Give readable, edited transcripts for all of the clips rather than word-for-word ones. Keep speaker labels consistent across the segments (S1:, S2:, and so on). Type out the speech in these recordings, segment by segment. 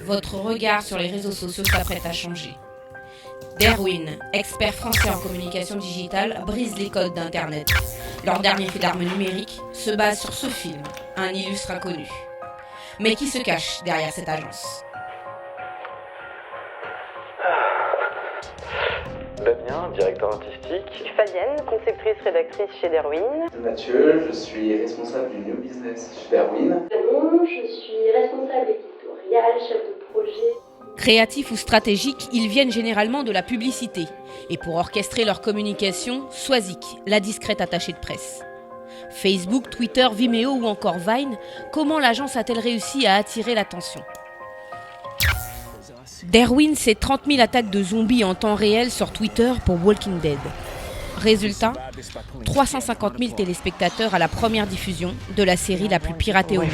S1: Votre regard sur les réseaux sociaux s'apprête à changer. Derwin, expert français en communication digitale, brise les codes d'Internet. Leur dernier fait d'armes numériques se base sur ce film, un illustre inconnu. Mais qui se cache derrière cette agence ?
S2: Damien, directeur artistique.
S3: Fabienne, conceptrice rédactrice chez Derwin.
S4: Mathieu, je suis responsable du New Business chez Derwin.
S5: Je suis responsable éditoriale, chef de projet.
S1: Créatifs ou stratégiques, ils viennent généralement de la publicité. Et pour orchestrer leur communication, Swazik, la discrète attachée de presse. Facebook, Twitter, Vimeo ou encore Vine, comment l'agence a-t-elle réussi à attirer l'attention ? Derwin, c'est 30 000 attaques de zombies en temps réel sur Twitter pour Walking Dead. Résultat, 350 000 téléspectateurs à la première diffusion de la série la plus piratée au monde.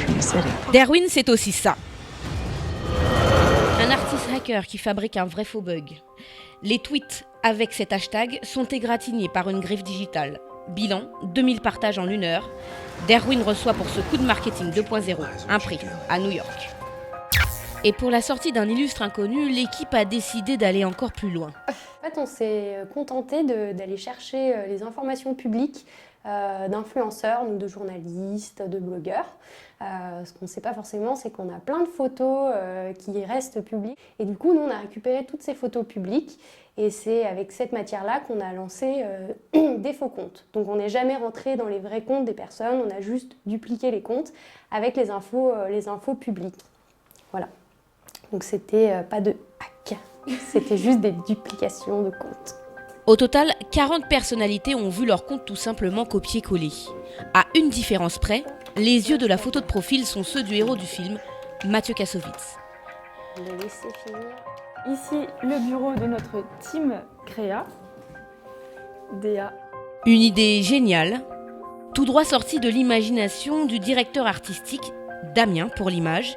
S1: Derwin, c'est aussi ça. Un artiste hacker qui fabrique un vrai faux bug. Les tweets avec cet hashtag sont égratignés par une griffe digitale. Bilan, 2000 partages en 1 heure. Derwin reçoit pour ce coup de marketing 2.0 un prix à New York. Et pour la sortie d'un illustre inconnu, l'équipe a décidé d'aller encore plus loin.
S6: En fait, on s'est contenté d'aller chercher les informations publiques d'influenceurs, donc de journalistes, de blogueurs. Ce qu'on ne sait pas forcément, c'est qu'on a plein de photos qui restent publiques. Et du coup, nous, on a récupéré toutes ces photos publiques. Et c'est avec cette matière-là qu'on a lancé des faux comptes. Donc on n'est jamais rentré dans les vrais comptes des personnes, on a juste dupliqué les comptes avec les infos publiques. Voilà. Donc c'était pas de hack, c'était juste des duplications de comptes.
S1: Au total, 40 personnalités ont vu leur compte tout simplement copier-coller. À une différence près, les yeux de la photo de profil sont ceux du héros du film, Mathieu Kassovitz.
S6: On va laisser finir.
S7: Ici, le bureau de notre team Créa, DA.
S1: Une idée géniale, tout droit sortie de l'imagination du directeur artistique, Damien pour l'image,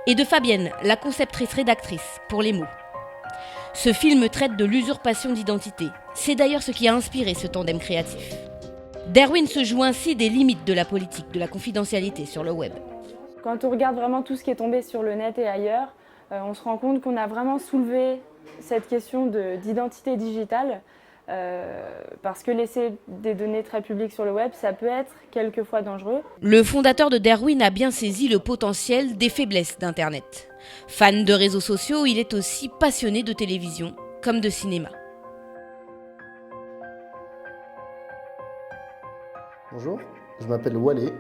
S1: et de Fabienne, la conceptrice rédactrice pour les mots. Ce film traite de l'usurpation d'identité. C'est d'ailleurs ce qui a inspiré ce tandem créatif. Derwin se joue ainsi des limites de la politique, de la confidentialité sur le web.
S7: Quand on regarde vraiment tout ce qui est tombé sur le net et ailleurs, on se rend compte qu'on a vraiment soulevé cette question d'identité digitale parce que laisser des données très publiques sur le web, ça peut être quelquefois dangereux.
S1: Le fondateur de Derwin a bien saisi le potentiel des faiblesses d'Internet. Fan de réseaux sociaux, il est aussi passionné de télévision comme de cinéma.
S8: Bonjour, je m'appelle Wale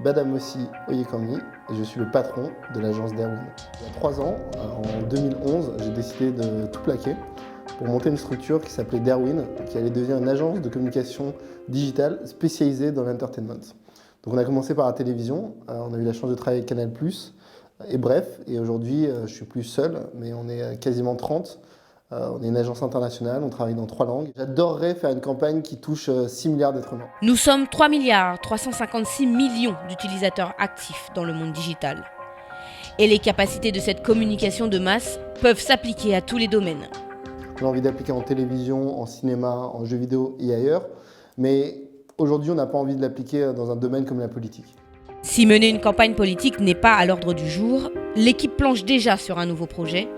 S8: Badamossi Oyekangi et je suis le patron de l'agence Derwin. Il y a 3 ans, en 2011, j'ai décidé de tout plaquer pour monter une structure qui s'appelait Derwin, qui allait devenir une agence de communication digitale spécialisée dans l'entertainment. Donc on a commencé par la télévision, on a eu la chance de travailler avec Canal+, et bref, et aujourd'hui je suis plus seul, mais on est quasiment 30. On est une agence internationale, on travaille dans 3 langues. J'adorerais faire une campagne qui touche 6 milliards d'êtres humains.
S1: Nous sommes 3,356 milliards d'utilisateurs actifs dans le monde digital. Et les capacités de cette communication de masse peuvent s'appliquer à tous les domaines.
S8: On a envie d'appliquer en télévision, en cinéma, en jeux vidéo et ailleurs. Mais aujourd'hui, on n'a pas envie de l'appliquer dans un domaine comme la politique.
S1: Si mener une campagne politique n'est pas à l'ordre du jour, l'équipe planche déjà sur un nouveau projet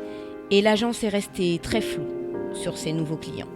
S1: et l'agence est restée très floue sur ses nouveaux clients.